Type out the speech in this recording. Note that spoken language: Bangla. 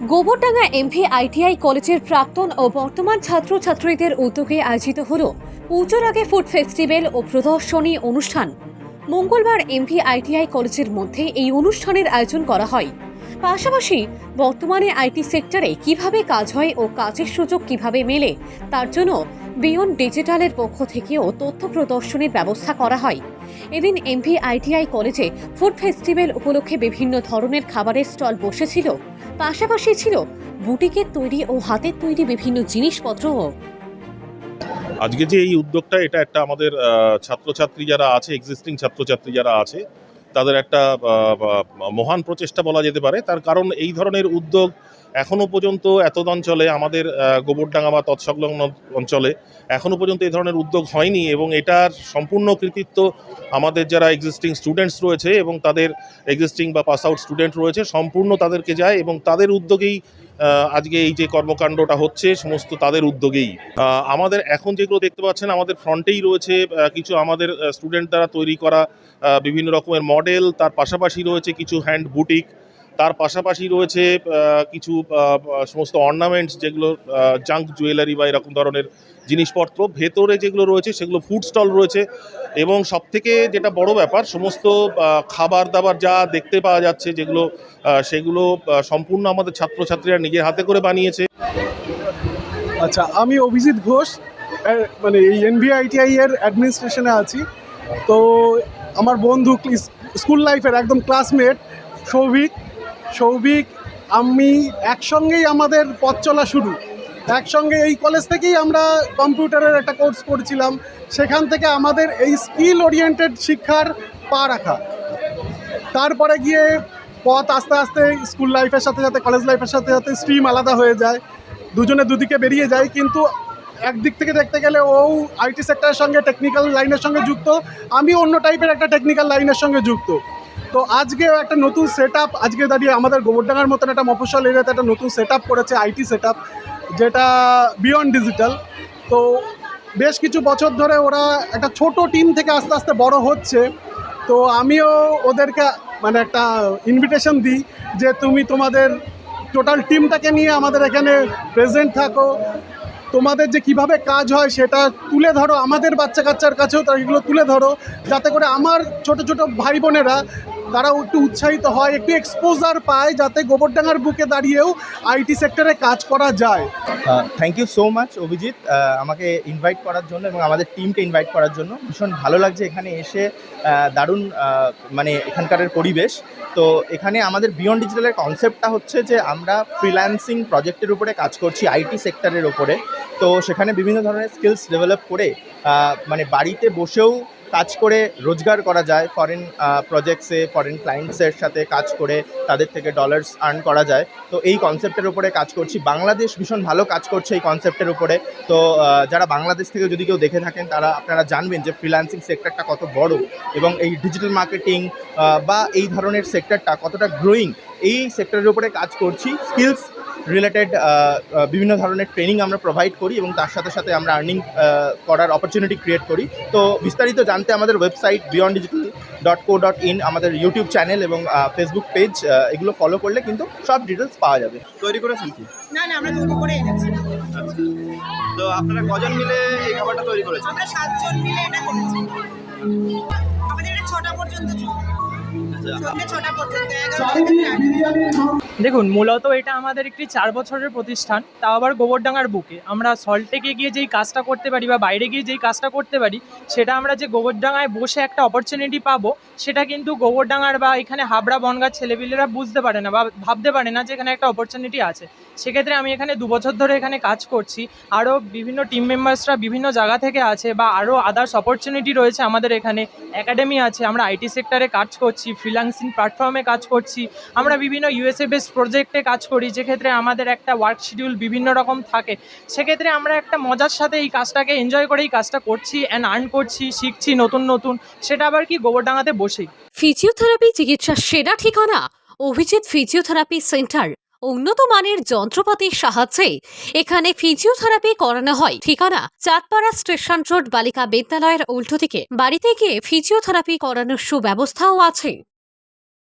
গোবরডাঙ্গা এমভি আইটিআই কলেজের প্রাক্তন ও বর্তমান ছাত্রছাত্রীদের উদ্যোগে আয়োজিত হল পুজোর আগে ফুড ফেস্টিভ্যাল ও প্রদর্শনী অনুষ্ঠান। মঙ্গলবার এমভি আইটিআই কলেজের মধ্যে এই অনুষ্ঠানের আয়োজন করা হয়। পাশাপাশি বর্তমানে আইটি সেক্টরে কিভাবে কাজ হয় ও কাজের সুযোগ কিভাবে মেলে তার জন্য বিয়ন্ড ডিজিটালের পক্ষ থেকেও তথ্য প্রদর্শনীর ব্যবস্থা করা হয়। এদিন এমভি আইটিআই কলেজে ফুড ফেস্টিভ্যাল উপলক্ষে বিভিন্ন ধরনের খাবারের স্টল বসেছিল। পাশাপাশি ছিল বুটিকের তৈরি ও হাতের তৈরি বিভিন্ন জিনিসপত্রও। আজকে যে এই উদ্যোগটা, এটা একটা আমাদের ছাত্রছাত্রী যারা আছে, এক্সিস্টিং ছাত্রছাত্রী যারা আছে, তাদের একটা মহান প্রচেষ্টা বলা যেতে পারে। তার কারণ এই ধরনের উদ্যোগ এখনও পর্যন্ত এত অঞ্চলে, আমাদের গোবরডাঙ্গা বা তৎসংলগ্ন অঞ্চলে এখনও পর্যন্ত এই ধরনের উদ্যোগ হয়নি, এবং এটার সম্পূর্ণ কৃতিত্ব আমাদের যারা এক্সিস্টিং স্টুডেন্টস রয়েছে এবং তাদের এক্সিস্টিং বা পাস আউট স্টুডেন্ট রয়েছে, সম্পূর্ণ তাদেরকে যায়, এবং তাদের উদ্যোগেই আজকে এই যে কর্মকাণ্ডটা হচ্ছে সমস্ত তাদের উদ্যোগেই। আমাদের এখন যেগুলো দেখতে পাচ্ছেন, আমাদের ফ্রন্টেই রয়েছে কিছু আমাদের স্টুডেন্ট দ্বারা তৈরি করা বিভিন্ন রকমের মডেল। তার পাশাপাশি রয়েছে কিছু হ্যান্ড বুটিক, তার পাশাপাশি রয়েছে কিছু সমস্ত অর্নামেন্টস, যেগুলো জাঙ্ক জুয়েলারি বা এরকম ধরনের জিনিসপত্র। ভেতরে যেগুলো রয়েছে সেগুলো ফুড স্টল রয়েছে, এবং সবথেকে যেটা বড় ব্যাপার, সমস্ত খাবার দাবার যা দেখতে পাওয়া যাচ্ছে যেগুলো, সেগুলো সম্পূর্ণ আমাদের ছাত্রছাত্রীরা নিজের হাতে করে বানিয়েছে। আচ্ছা, আমি অভিজিৎ ঘোষ, মানে এই এনভিআইটিআই এর অ্যাডমিনিস্ট্রেশনে আছি। তো আমার বন্ধু, স্কুল লাইফের একদম ক্লাসমেট সৌভিক, আমি একসঙ্গেই আমাদের পথ চলা শুরু। একসঙ্গে এই কলেজ থেকেই আমরা কম্পিউটারের একটা কোর্স করেছিলাম। সেখান থেকে আমাদের এই স্কিল ওরিয়েন্টেড শিক্ষার পা রাখা। তারপরে গিয়ে পথ আস্তে আস্তে স্কুল লাইফের সাথে সাথে কলেজ লাইফের সাথে সাথে স্ট্রিম আলাদা হয়ে যায়, দুজনে দুদিকে বেরিয়ে যায়। কিন্তু একদিক থেকে দেখতে গেলে ও আইটি সেক্টরের সঙ্গে টেকনিক্যাল লাইনের সঙ্গে যুক্ত, আমি অন্য টাইপের একটা টেকনিক্যাল লাইনের সঙ্গে যুক্ত। তো আজকেও একটা নতুন সেট আপ, আজকে দাঁড়িয়ে আমাদের গোবরডাঙ্গার মতন একটা মফস্বল এরিয়াতে একটা নতুন সেট আপ করেছে আইটি সেট আপ, যেটা বিয়ন্ড ডিজিটাল। তো বেশ কিছু বছর ধরে ওরা একটা ছোট টিম থেকে আস্তে আস্তে বড় হচ্ছে। তো আমিও ওদেরকে মানে একটা ইনভিটেশন দিই যে তুমি তোমাদের টোটাল টিমটাকে নিয়ে আমাদের এখানে প্রেজেন্ট থাকো, তোমাদের যে কিভাবে কাজ হয় সেটা তুলে ধরো, আমাদের বাচ্চা কাচ্চার কাছেও তারা এগুলো তুলে ধরো, যাতে করে আমার ছোট ছোট ভাই বোনেরা তারাও একটু উৎসাহিত হয়, একটু এক্সপোজার পায়, যাতে গোবরডাঙ্গার বুকে দাঁড়িয়েও আইটি সেক্টরে কাজ করা যায়। Thank you so much Abhijit, আমাকে ইনভাইট করার জন্য এবং আমাদের টিমকে ইনভাইট করার জন্য। ভীষণ ভালো লাগছে এখানে এসে, দারুণ মানে এখানকার পরিবেশ। তো এখানে আমাদের বিয়ন্ড ডিজিটালের কনসেপ্টটা হচ্ছে যে আমরা ফ্রিল্যান্সিং প্রজেক্টের উপরে কাজ করছি, আইটি সেক্টরের ওপরে। তো সেখানে বিভিন্ন ধরনের স্কিলস ডেভেলপ করে মানে বাড়িতে বসেও কাজ করে রোজগার করা যায়। ফরেন প্রজেক্টসে, ফরেন ক্লায়েন্টসের সাথে কাজ করে তাদের থেকে ডলার্স আর্ন করা যায়। তো এই কনসেপ্টের উপরে কাজ করছি। বাংলাদেশ ভীষণ ভালো কাজ করছে এই কনসেপ্টের উপরে। তো যারা বাংলাদেশ থেকে যদি কেউ দেখে থাকেন, আপনারা জানবেন যে ফ্রিল্যান্সিং সেক্টরটা কত বড়, এবং এই ডিজিটাল মার্কেটিং বা এই ধরনের সেক্টরটা কতটা গ্রোয়িং। এই সেক্টরের উপরে কাজ করছি। স্কিলস রিলেটেড বিভিন্ন ধরনের ট্রেনিং আমরা প্রোভাইড করি, এবং তার সাথে সাথে আমরা আর্নিং করার অপরচুনিটি ক্রিয়েট করি। তো বিস্তারিত জানতে আমাদের ওয়েবসাইট beyonddigital.co.in, আমাদের ইউটিউব চ্যানেল এবং ফেসবুক পেজ, এগুলো ফলো করলে কিন্তু সব ডিটেলস পাওয়া যাবে। তৈরি করেছেন কি? না, আমরা তৈরি করে এনেছি। আচ্ছা, তো আপনারা কজন মিলে এই খাবারটা তৈরি করেছেন? আমরা 7 জন মিলে এটা করেছি। আমাদের এটা 6টা পর্যন্ত চলে। সন্ধ্যে 6টা পর্যন্ত, 11টা। দেখুন, মূলত এটা আমাদের একটি 4 বছরের প্রতিষ্ঠান, তাও আবার গোবরডাঙ্গার বুকে। আমরা সল্টটেকে গিয়ে যেই কাজটা করতে পারি বা বাইরে গিয়ে যেই কাজটা করতে পারি, সেটা আমরা যে গোবরডাঙ্গায় বসে একটা অপরচুনিটি পাবো, সেটা কিন্তু গোবরডাঙ্গার বা এখানে হাবড়া বনগাঁর ছেলেপিলেরা বুঝতে পারে না বা ভাবতে পারে না যে এখানে একটা অপরচুনিটি আছে। সেক্ষেত্রে আমি এখানে 2 বছর ধরে এখানে কাজ করছি। আরও বিভিন্ন টিম মেম্বার্সরা বিভিন্ন জায়গা থেকে আছে, বা আরও আদার্স অপরচুনিটি রয়েছে আমাদের এখানে। একাডেমি আছে, আমরা আইটি সেক্টরে কাজ করছি, ফ্রিল্যান্সিং প্ল্যাটফর্মে কাজ করছি, আমরা বিভিন্ন ইউএসএ বেস প্রজেক্টে কাজ করি, যেক্ষেত্রে আমাদের একটা ওয়ার্ক শিডিউল বিভিন্ন রকম থাকে। সেক্ষেত্রে আমরা একটা মজার সাথে এই কাজটাকে এনজয় করে এই কাজটা করছি অ্যান্ড আর্ন করছি, শিখছি নতুন নতুন, সেটা আবার কি গোবরডাঙ্গাতে বসেই। ফিজিওথেরাপি চিকিৎসার সেরা ঠিকানা অভিজিৎ ফিজিওথেরাপি সেন্টার। উন্নত মানের যন্ত্রপাতির সাহায্যে এখানে ফিজিওথেরাপি করানো হয়। ঠিকানা চাঁদপাড়া স্টেশন রোড, বালিকা বিদ্যালয়ের উল্টো দিকে। বাড়িতে গিয়ে ফিজিওথেরাপি করানোর সুব্যবস্থাও আছে।